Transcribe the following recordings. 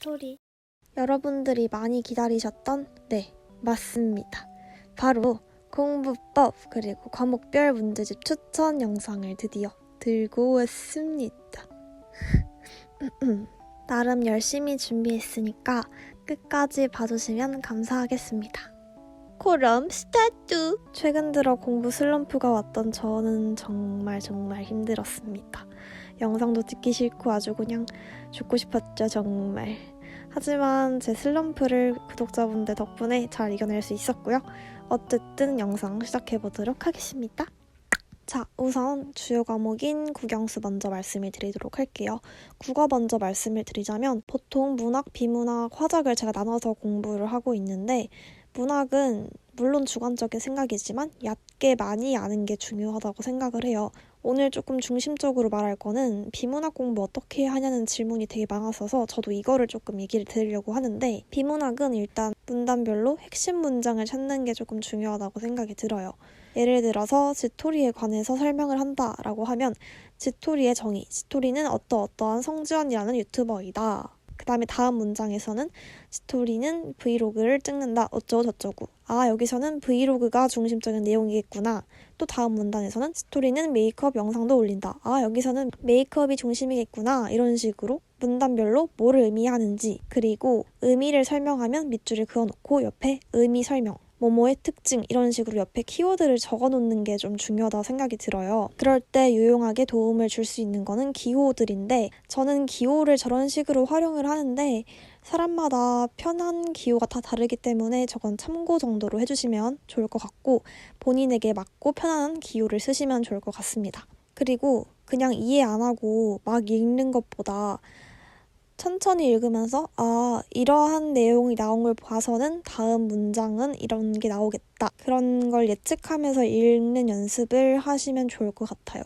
스토리. 여러분들이 많이 기다리셨던 맞습니다. 바로 공부법 그리고 과목별 문제집 추천 영상을 드디어 들고 왔습니다. 나름 열심히 준비했으니까 끝까지 봐주시면 감사하겠습니다. 그럼 스타트! 최근 들어 공부 슬럼프가 왔던 저는 정말 힘들었습니다. 영상도 찍기 싫고 아주 그냥 죽고 싶었죠, 정말. 하지만 제 슬럼프를 구독자분들 덕분에 잘 이겨낼 수 있었고요. 어쨌든 영상 시작해보도록 하겠습니다. 자, 우선 주요 과목인 국영수 먼저 말씀을 드리도록 할게요. 국어 먼저 말씀을 드리자면 보통 문학, 비문학, 화작을 제가 나눠서 공부를 하고 있는데 문학은 물론 주관적인 생각이지만 얕게 많이 아는 게 중요하다고 생각을 해요. 오늘 조금 중심적으로 말할 거는 비문학 공부 어떻게 하냐는 질문이 되게 많았어서 저도 이거를 조금 얘기를 드리려고 하는데 비문학은 일단 문단별로 핵심 문장을 찾는 게 조금 중요하다고 생각이 들어요. 예를 들어서 지토리에 관해서 설명을 한다라고 하면 지토리의 정의, 지토리는 어떠어떠한 성지원이라는 유튜버이다. 그 다음에 다음 문장에서는 스토리는 브이로그를 찍는다 어쩌고 저쩌고. 아, 여기서는 브이로그가 중심적인 내용이겠구나. 또 다음 문단에서는 스토리는 메이크업 영상도 올린다. 아, 여기서는 메이크업이 중심이겠구나. 이런 식으로 문단별로 뭐를 의미하는지, 그리고 의미를 설명하면 밑줄을 그어놓고 옆에 의미 설명, 뭐뭐의 특징, 이런 식으로 옆에 키워드를 적어놓는 게 좀 중요하다고 생각이 들어요. 그럴 때 유용하게 도움을 줄 수 있는 거는 기호들인데 저는 기호를 저런 식으로 활용을 하는데 사람마다 편한 기호가 다 다르기 때문에 저건 참고 정도로 해주시면 좋을 것 같고 본인에게 맞고 편안한 기호를 쓰시면 좋을 것 같습니다. 그리고 그냥 이해 안 하고 막 읽는 것보다 천천히 읽으면서 이러한 내용이 나온 걸 봐서는 다음 문장은 이런 게 나오겠다. 그런 걸 예측하면서 읽는 연습을 하시면 좋을 것 같아요.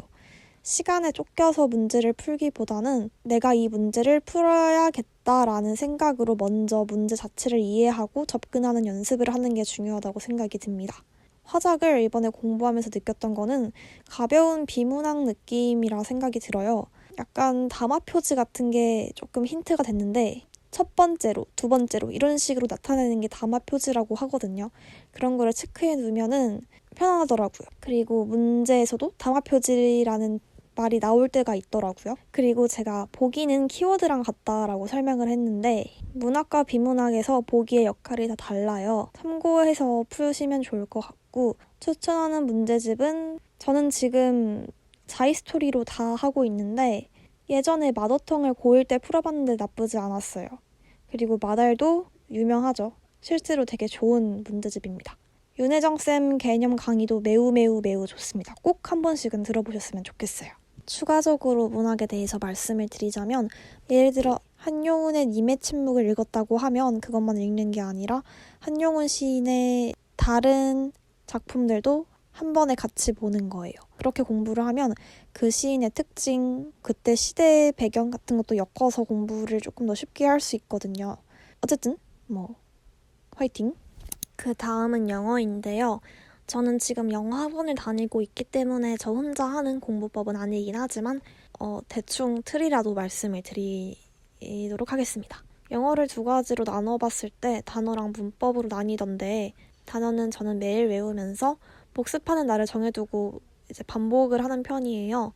시간에 쫓겨서 문제를 풀기보다는 내가 이 문제를 풀어야겠다라는 생각으로 먼저 문제 자체를 이해하고 접근하는 연습을 하는 게 중요하다고 생각이 듭니다. 화작을 이번에 공부하면서 느꼈던 거는 가벼운 비문학 느낌이라 생각이 들어요. 약간 담화 표지 같은 게 조금 힌트가 됐는데 첫 번째로, 두 번째로 이런 식으로 나타내는 게 담화 표지라고 하거든요. 그런 거를 체크해 두면은 편안하더라고요. 그리고 문제에서도 담화 표지라는 말이 나올 때가 있더라고요. 그리고 제가 보기는 키워드랑 같다라고 설명을 했는데 문학과 비문학에서 보기의 역할이 다 달라요. 참고해서 푸시면 좋을 것 같고 추천하는 문제집은 저는 지금 자이스토리로 다 하고 있는데 예전에 마더텅을 고1 때 풀어봤는데 나쁘지 않았어요. 그리고 마달도 유명하죠. 실제로 되게 좋은 문제집입니다. 윤혜정쌤 개념 강의도 매우 좋습니다. 꼭 한 번씩은 들어보셨으면 좋겠어요. 추가적으로 문학에 대해서 말씀을 드리자면 예를 들어 한용운의 님의 침묵을 읽었다고 하면 그것만 읽는 게 아니라 한용운 시인의 다른 작품들도 한 번에 같이 보는 거예요. 그렇게 공부를 하면 그 시인의 특징, 그때 시대의 배경 같은 것도 엮어서 공부를 조금 더 쉽게 할 수 있거든요. 어쨌든 화이팅! 그 다음은 영어인데요. 저는 지금 영어 학원을 다니고 있기 때문에 저 혼자 하는 공부법은 아니긴 하지만 대충 틀이라도 말씀을 드리도록 하겠습니다. 영어를 두 가지로 나눠봤을 때 단어랑 문법으로 나뉘던데 단어는 저는 매일 외우면서 복습하는 날을 정해두고 이제 반복을 하는 편이에요.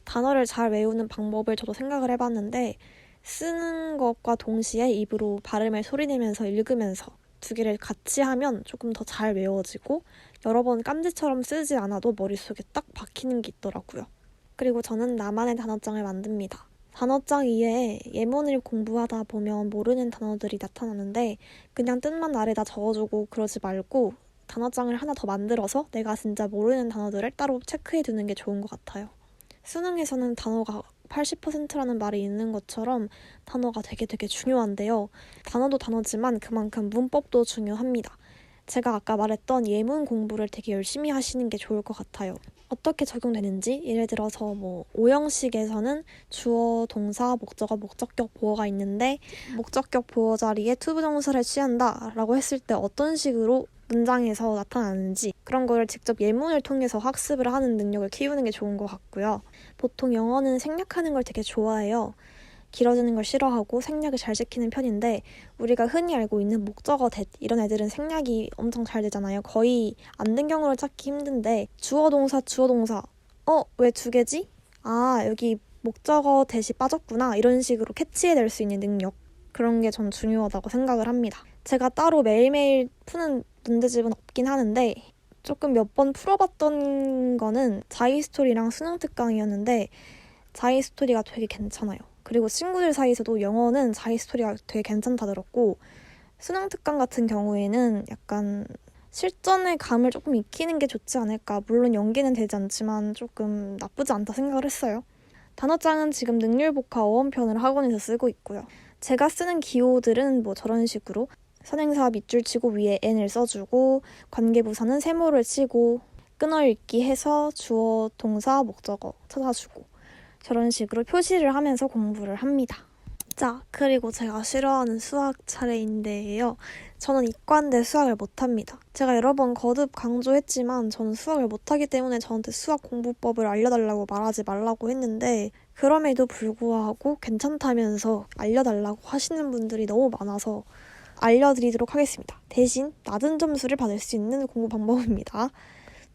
단어를 잘 외우는 방법을 저도 생각을 해봤는데 쓰는 것과 동시에 입으로 발음을 소리내면서 읽으면서 두 개를 같이 하면 조금 더 잘 외워지고 여러 번 깜지처럼 쓰지 않아도 머릿속에 딱 박히는 게 있더라고요. 그리고 저는 나만의 단어장을 만듭니다. 단어장 이외에 예문을 공부하다 보면 모르는 단어들이 나타나는데 그냥 뜻만 아래다 적어주고 그러지 말고 단어장을 하나 더 만들어서 내가 진짜 모르는 단어들을 따로 체크해두는 게 좋은 것 같아요. 수능에서는 단어가 80%라는 말이 있는 것처럼 단어가 되게 중요한데요. 단어도 단어지만 그만큼 문법도 중요합니다. 제가 아까 말했던 예문 공부를 되게 열심히 하시는 게 좋을 것 같아요. 어떻게 적용되는지 예를 들어서 오형식에서는 주어, 동사, 목적어, 목적격, 보어가 있는데 목적격 보어 자리에 투부정사를 취한다 라고 했을 때 어떤 식으로 문장에서 나타나는지 그런 거를 직접 예문을 통해서 학습을 하는 능력을 키우는 게 좋은 것 같고요. 보통 영어는 생략하는 걸 되게 좋아해요. 길어지는 걸 싫어하고 생략을 잘 지키는 편인데 우리가 흔히 알고 있는 목적어 that 이런 애들은 생략이 엄청 잘 되잖아요. 거의 안 된 경우를 찾기 힘든데 주어 동사 왜 두 개지? 아 여기 목적어 that이 빠졌구나 이런 식으로 캐치해낼 수 있는 능력 그런 게 전 중요하다고 생각을 합니다. 제가 따로 매일매일 푸는 문제집은 없긴 하는데 조금 몇 번 풀어봤던 거는 자이스토리랑 수능특강이었는데 자이스토리가 되게 괜찮아요. 그리고 친구들 사이에서도 영어는 자이스토리가 되게 괜찮다 들었고 수능특강 같은 경우에는 약간 실전의 감을 조금 익히는 게 좋지 않을까. 물론 연기는 되지 않지만 조금 나쁘지 않다 생각을 했어요. 단어장은 지금 능률복화 어원편을 학원에서 쓰고 있고요. 제가 쓰는 기호들은 뭐 저런 식으로 선행사 밑줄 치고 위에 n을 써주고 관계부사는 세모를 치고 끊어읽기 해서 주어, 동사, 목적어 찾아주고 저런 식으로 표시를 하면서 공부를 합니다. 자, 그리고 제가 싫어하는 수학 차례인데요. 저는 이과인데 수학을 못합니다. 제가 여러 번 거듭 강조했지만 저는 수학을 못하기 때문에 저한테 수학 공부법을 알려달라고 말하지 말라고 했는데 그럼에도 불구하고 괜찮다면서 알려달라고 하시는 분들이 너무 많아서 알려드리도록 하겠습니다. 대신 낮은 점수를 받을 수 있는 공부 방법입니다.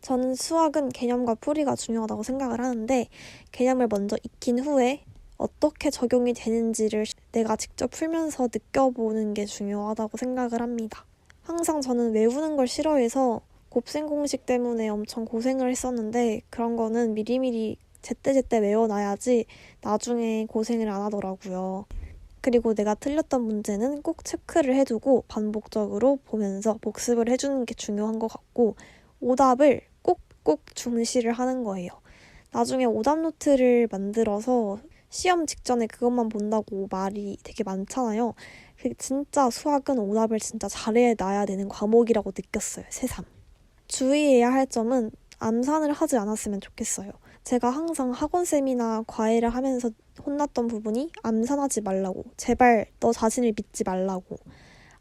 저는 수학은 개념과 풀이가 중요하다고 생각을 하는데 개념을 먼저 익힌 후에 어떻게 적용이 되는지를 내가 직접 풀면서 느껴보는 게 중요하다고 생각을 합니다. 항상 저는 외우는 걸 싫어해서 곱셈 공식 때문에 엄청 고생을 했었는데 그런 거는 미리미리 제때제때 외워놔야지 나중에 고생을 안 하더라고요. 그리고 내가 틀렸던 문제는 꼭 체크를 해두고 반복적으로 보면서 복습을 해주는 게 중요한 것 같고 오답을 꼭 중시를 하는 거예요. 나중에 오답 노트를 만들어서 시험 직전에 그것만 본다고 말이 되게 많잖아요. 진짜 수학은 오답을 진짜 잘해놔야 되는 과목이라고 느꼈어요. 새삼. 주의해야 할 점은 암산을 하지 않았으면 좋겠어요. 제가 항상 학원쌤이나 과외를 하면서 혼났던 부분이 암산하지 말라고. 제발 너 자신을 믿지 말라고.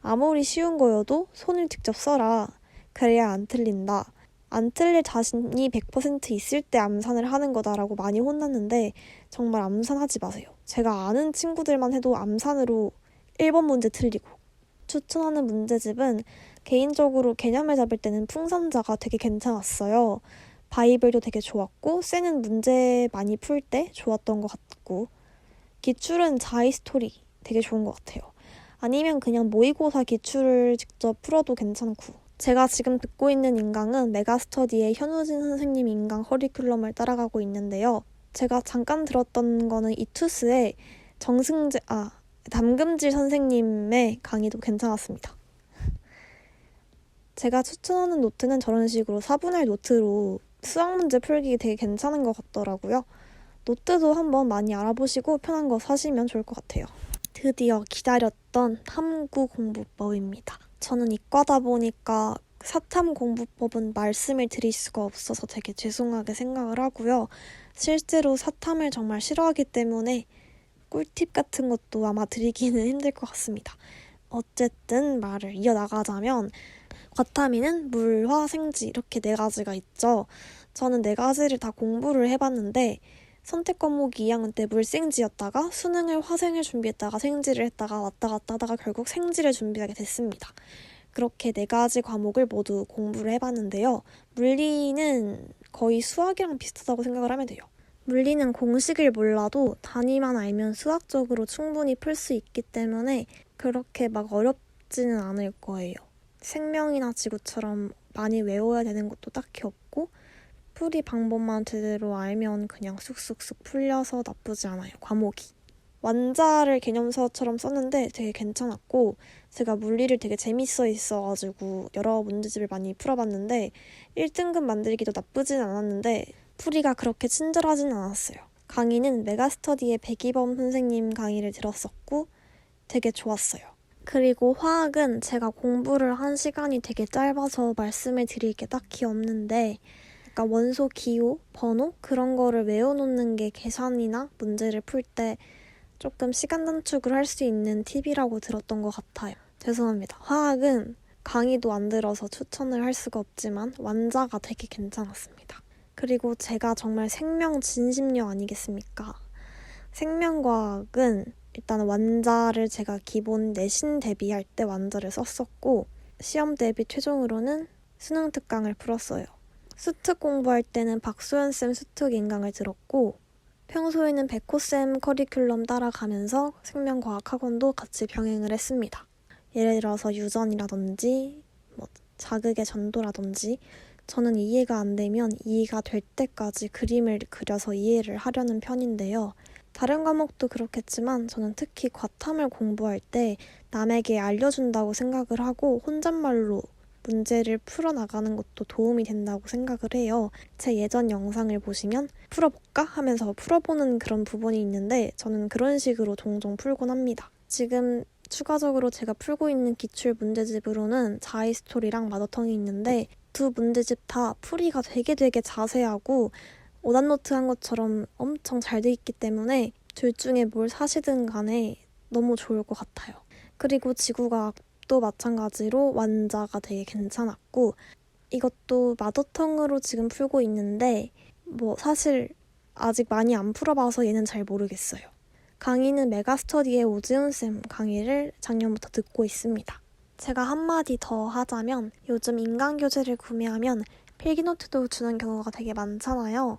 아무리 쉬운 거여도 손을 직접 써라. 그래야 안 틀린다. 안 틀릴 자신이 100% 있을 때 암산을 하는 거다라고 많이 혼났는데 정말 암산하지 마세요. 제가 아는 친구들만 해도 암산으로 1번 문제 틀리고 추천하는 문제집은 개인적으로 개념을 잡을 때는 풍선자가 되게 괜찮았어요. 바이블도 되게 좋았고 쎄는 문제 많이 풀 때 좋았던 것 같고 기출은 자이스토리 되게 좋은 것 같아요. 아니면 그냥 모의고사 기출을 직접 풀어도 괜찮고 제가 지금 듣고 있는 인강은 메가스터디의 현우진 선생님 인강 커리큘럼을 따라가고 있는데요. 제가 잠깐 들었던 거는 이투스의 담금질 선생님의 강의도 괜찮았습니다. 제가 추천하는 노트는 저런 식으로 4분할 노트로 수학 문제 풀기 되게 괜찮은 것 같더라고요. 노트도 한번 많이 알아보시고 편한 거 사시면 좋을 것 같아요. 드디어 기다렸던 탐구 공부법입니다. 저는 이과다 보니까 사탐 공부법은 말씀을 드릴 수가 없어서 되게 죄송하게 생각을 하고요. 실제로 사탐을 정말 싫어하기 때문에 꿀팁 같은 것도 아마 드리기는 힘들 것 같습니다. 어쨌든 말을 이어나가자면 과탐위는 물, 화, 생지 이렇게 4가지가 있죠. 저는 4가지를 다 공부를 해봤는데 선택 과목이 2학년 때 물생지였다가 수능을 화생을 준비했다가 생지를 했다가 왔다 갔다 하다가 결국 생지를 준비하게 됐습니다. 그렇게 4가지 과목을 모두 공부를 해봤는데요. 물리는 거의 수학이랑 비슷하다고 생각을 하면 돼요. 물리는 공식을 몰라도 단위만 알면 수학적으로 충분히 풀 수 있기 때문에 그렇게 막 어렵지는 않을 거예요. 생명이나 지구처럼 많이 외워야 되는 것도 딱히 없고 풀이 방법만 제대로 알면 그냥 쑥쑥쑥 풀려서 나쁘지 않아요, 과목이. 완자를 개념서처럼 썼는데 되게 괜찮았고 제가 물리를 되게 재밌어 있어가지고 여러 문제집을 많이 풀어봤는데 1등급 만들기도 나쁘진 않았는데 풀이가 그렇게 친절하진 않았어요. 강의는 메가스터디의 백이범 선생님 강의를 들었었고 되게 좋았어요. 그리고 화학은 제가 공부를 한 시간이 되게 짧아서 말씀을 드릴 게 딱히 없는데 약간 원소 기호, 번호 그런 거를 외워놓는 게 계산이나 문제를 풀 때 조금 시간 단축을 할 수 있는 팁이라고 들었던 것 같아요. 죄송합니다. 화학은 강의도 안 들어서 추천을 할 수가 없지만 완자가 되게 괜찮았습니다. 그리고 제가 정말 생명 진심녀 아니겠습니까? 생명과학은 일단 완자를 제가 기본 내신 대비할 때 완자를 썼었고 시험 대비 최종으로는 수능 특강을 풀었어요. 수특 공부할 때는 박소연쌤 수특 인강을 들었고 평소에는 백호쌤 커리큘럼 따라가면서 생명과학학원도 같이 병행을 했습니다. 예를 들어서 유전이라든지 자극의 전도라든지 저는 이해가 안 되면 이해가 될 때까지 그림을 그려서 이해를 하려는 편인데요. 다른 과목도 그렇겠지만 저는 특히 과탐을 공부할 때 남에게 알려준다고 생각을 하고 혼잣말로 문제를 풀어나가는 것도 도움이 된다고 생각을 해요. 제 예전 영상을 보시면 풀어볼까? 하면서 풀어보는 그런 부분이 있는데 저는 그런 식으로 종종 풀곤 합니다. 지금 추가적으로 제가 풀고 있는 기출 문제집으로는 자이스토리랑 마더텅이 있는데 두 문제집 다 풀이가 되게 자세하고 오답노트 한 것처럼 엄청 잘 돼 있기 때문에 둘 중에 뭘 사시든 간에 너무 좋을 것 같아요. 그리고 지구과학도 마찬가지로 완자가 되게 괜찮았고 이것도 마더텅으로 지금 풀고 있는데 사실 아직 많이 안 풀어봐서 얘는 잘 모르겠어요. 강의는 메가스터디의 오지훈쌤 강의를 작년부터 듣고 있습니다. 제가 한마디 더 하자면 요즘 인강교재를 구매하면 필기노트도 주는 경우가 되게 많잖아요.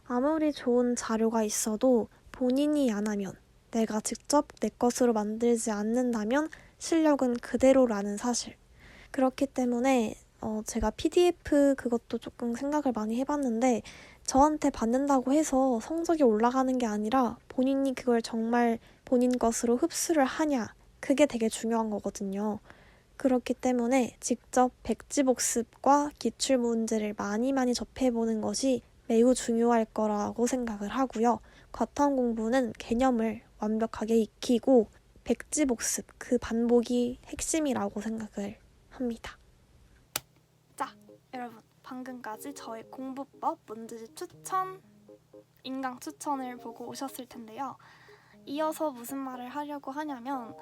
아무리 좋은 자료가 있어도 본인이 안 하면 내가 직접 내 것으로 만들지 않는다면 실력은 그대로라는 사실. 그렇기 때문에 제가 PDF 그것도 조금 생각을 많이 해봤는데 저한테 받는다고 해서 성적이 올라가는 게 아니라 본인이 그걸 정말 본인 것으로 흡수를 하냐 그게 되게 중요한 거거든요. 그렇기 때문에 직접 백지복습과 기출문제를 많이 접해보는 것이 매우 중요할 거라고 생각을 하고요. 과탐 공부는 개념을 완벽하게 익히고 백지복습, 그 반복이 핵심이라고 생각을 합니다. 자, 여러분 방금까지 저의 공부법 문제집 추천, 인강 추천을 보고 오셨을 텐데요. 이어서 무슨 말을 하려고 하냐면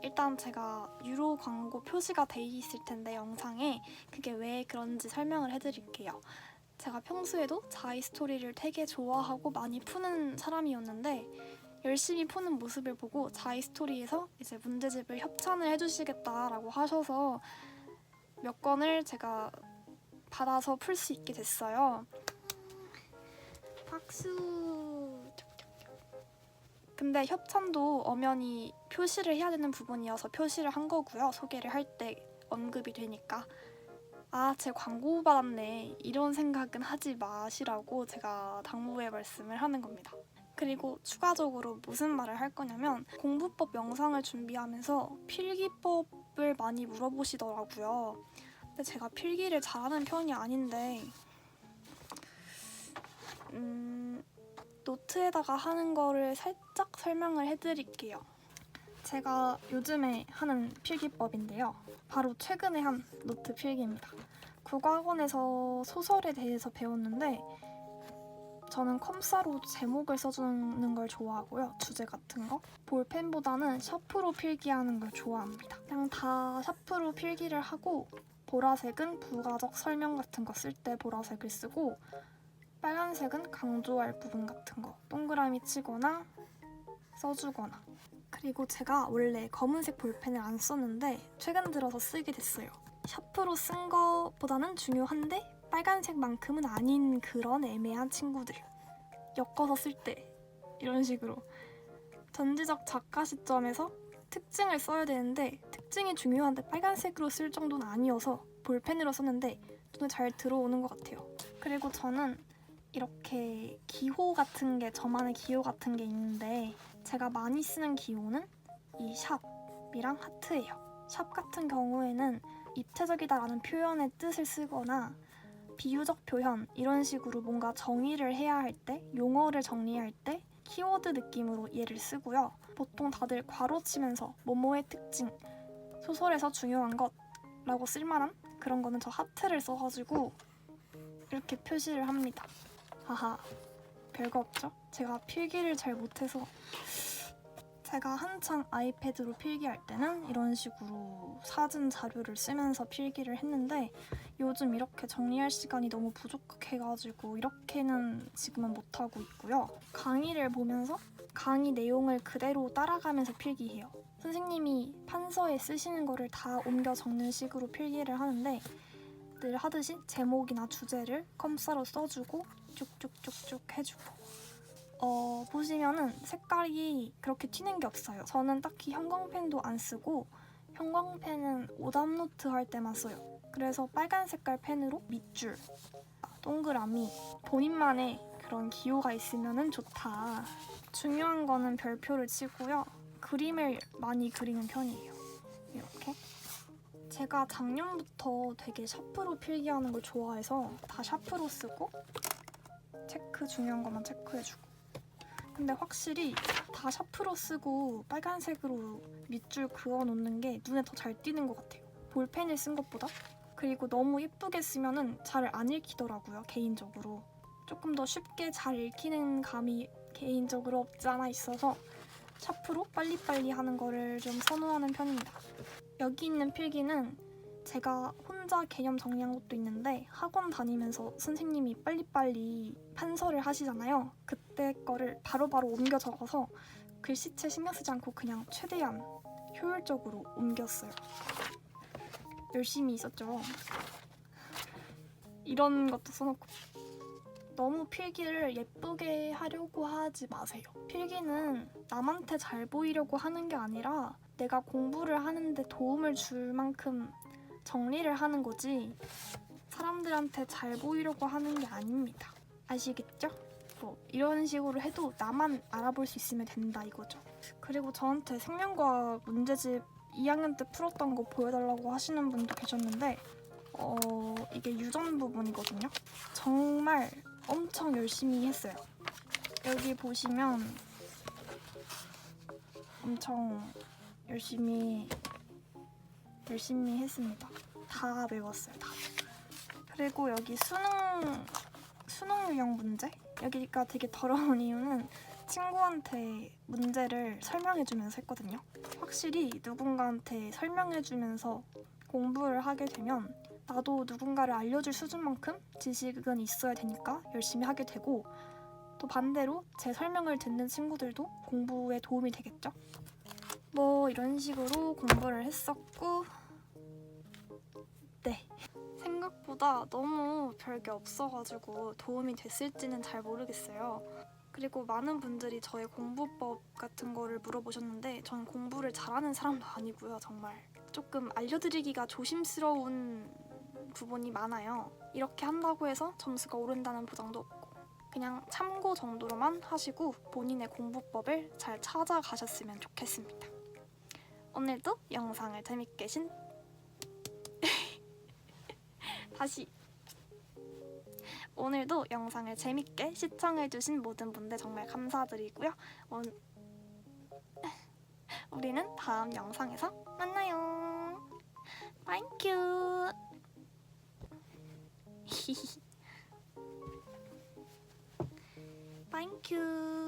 일단 제가 유료 광고 표시가 돼 있을 텐데 영상에 그게 왜 그런지 설명을 해드릴게요. 제가 평소에도 자이스토리를 되게 좋아하고 많이 푸는 사람이었는데 열심히 푸는 모습을 보고 자이스토리에서 이제 문제집을 협찬을 해주시겠다라고 하셔서 몇 권을 제가 받아서 풀 수 있게 됐어요. 박수! 근데 협찬도 엄연히 표시를 해야 되는 부분이어서 표시를 한 거고요. 소개를 할 때 언급이 되니까. 제 광고 받았네 이런 생각은 하지 마시라고 제가 당부의 말씀을 하는 겁니다. 그리고 추가적으로 무슨 말을 할 거냐면 공부법 영상을 준비하면서 필기법을 많이 물어보시더라고요. 근데 제가 필기를 잘하는 편이 아닌데 노트에다가 하는 거를 살짝 설명을 해드릴게요. 제가 요즘에 하는 필기법인데요. 바로 최근에 한 노트 필기입니다. 국어학원에서 소설에 대해서 배웠는데 저는 컴사로 제목을 써주는 걸 좋아하고요. 주제 같은 거. 볼펜보다는 샤프로 필기하는 걸 좋아합니다. 그냥 다 샤프로 필기를 하고 보라색은 부가적 설명 같은 거 쓸 때 보라색을 쓰고 빨간색은 강조할 부분 같은 거 동그라미 치거나 써주거나. 그리고 제가 원래 검은색 볼펜을 안 썼는데 최근 들어서 쓰게 됐어요. 샤프로 쓴 거보다는 중요한데 빨간색만큼은 아닌 그런 애매한 친구들. 엮어서 쓸 때 이런 식으로 전지적 작가 시점에서 특징을 써야 되는데 특징이 중요한데 빨간색으로 쓸 정도는 아니어서 볼펜으로 썼는데 눈에 잘 들어오는 것 같아요. 그리고 저는 이렇게 기호 같은 게 저만의 기호 같은 게 있는데 제가 많이 쓰는 기호는 이 샵이랑 하트예요. 샵 같은 경우에는 입체적이다라는 표현의 뜻을 쓰거나 비유적 표현 이런 식으로 뭔가 정의를 해야 할 때 용어를 정리할 때 키워드 느낌으로 얘를 쓰고요. 보통 다들 괄호치면서 뭐뭐의 특징, 소설에서 중요한 것 라고 쓸만한 그런 거는 저 하트를 써가지고 이렇게 표시를 합니다. 하하, 별거 없죠? 제가 필기를 잘 못해서 제가 한창 아이패드로 필기할 때는 이런 식으로 사진 자료를 쓰면서 필기를 했는데 요즘 이렇게 정리할 시간이 너무 부족해가지고 이렇게는 지금은 못하고 있고요. 강의를 보면서 강의 내용을 그대로 따라가면서 필기해요. 선생님이 판서에 쓰시는 거를 다 옮겨 적는 식으로 필기를 하는데 늘 하듯이 제목이나 주제를 컴사로 써주고 쭉쭉쭉쭉 해주고 보시면은 색깔이 그렇게 튀는 게 없어요. 저는 딱히 형광펜도 안 쓰고 형광펜은 오답노트 할 때만 써요. 그래서 빨간 색깔 펜으로 밑줄, 동그라미, 본인만의 그런 기호가 있으면 좋다. 중요한 거는 별표를 치고요. 그림을 많이 그리는 편이에요. 이렇게. 제가 작년부터 되게 샤프로 필기하는 걸 좋아해서 다 샤프로 쓰고 체크 중요한 것만 체크해주고 근데 확실히 다 샤프로 쓰고 빨간색으로 밑줄 그어놓는 게 눈에 더 잘 띄는 것 같아요. 볼펜을 쓴 것보다. 그리고 너무 예쁘게 쓰면은 잘 안 읽히더라고요, 개인적으로. 조금 더 쉽게 잘 읽히는 감이 개인적으로 없지 않아 있어서 샤프로 빨리빨리 하는 거를 좀 선호하는 편입니다. 여기 있는 필기는 제가 혼자 개념 정리한 것도 있는데 학원 다니면서 선생님이 빨리빨리 판서를 하시잖아요. 그때 거를 바로바로 옮겨 적어서 글씨체 신경 쓰지 않고 그냥 최대한 효율적으로 옮겼어요. 열심히 있었죠. 이런 것도 써놓고 너무 필기를 예쁘게 하려고 하지 마세요. 필기는 남한테 잘 보이려고 하는 게 아니라 내가 공부를 하는데 도움을 줄 만큼 정리를 하는 거지 사람들한테 잘 보이려고 하는 게 아닙니다. 아시겠죠? 뭐 이런 식으로 해도 나만 알아볼 수 있으면 된다 이거죠. 그리고 저한테 생명과학 문제집 2학년 때 풀었던 거 보여달라고 하시는 분도 계셨는데 이게 유전 부분이거든요. 정말 엄청 열심히 했어요. 여기 보시면 엄청 열심히 했습니다. 다 외웠어요. 다. 그리고 여기 수능 유형 문제? 여기가 되게 더러운 이유는 친구한테 문제를 설명해주면서 했거든요. 확실히 누군가한테 설명해주면서 공부를 하게 되면 나도 누군가를 알려줄 수준만큼 지식은 있어야 되니까 열심히 하게 되고 또 반대로 제 설명을 듣는 친구들도 공부에 도움이 되겠죠? 뭐 이런 식으로 공부를 했었고 네. 생각보다 너무 별게 없어가지고 도움이 됐을지는 잘 모르겠어요. 그리고 많은 분들이 저의 공부법 같은 거를 물어보셨는데 전 공부를 잘하는 사람도 아니고요. 정말 조금 알려드리기가 조심스러운 부분이 많아요. 이렇게 한다고 해서 점수가 오른다는 보장도 없고 그냥 참고 정도로만 하시고 본인의 공부법을 잘 찾아가셨으면 좋겠습니다. 오늘도 영상을 재밌게 오늘도 영상을 재밌게 시청해주신 모든 분들 정말 감사드리고요. 우리는 다음 영상에서 만나요. 땡큐. 땡큐.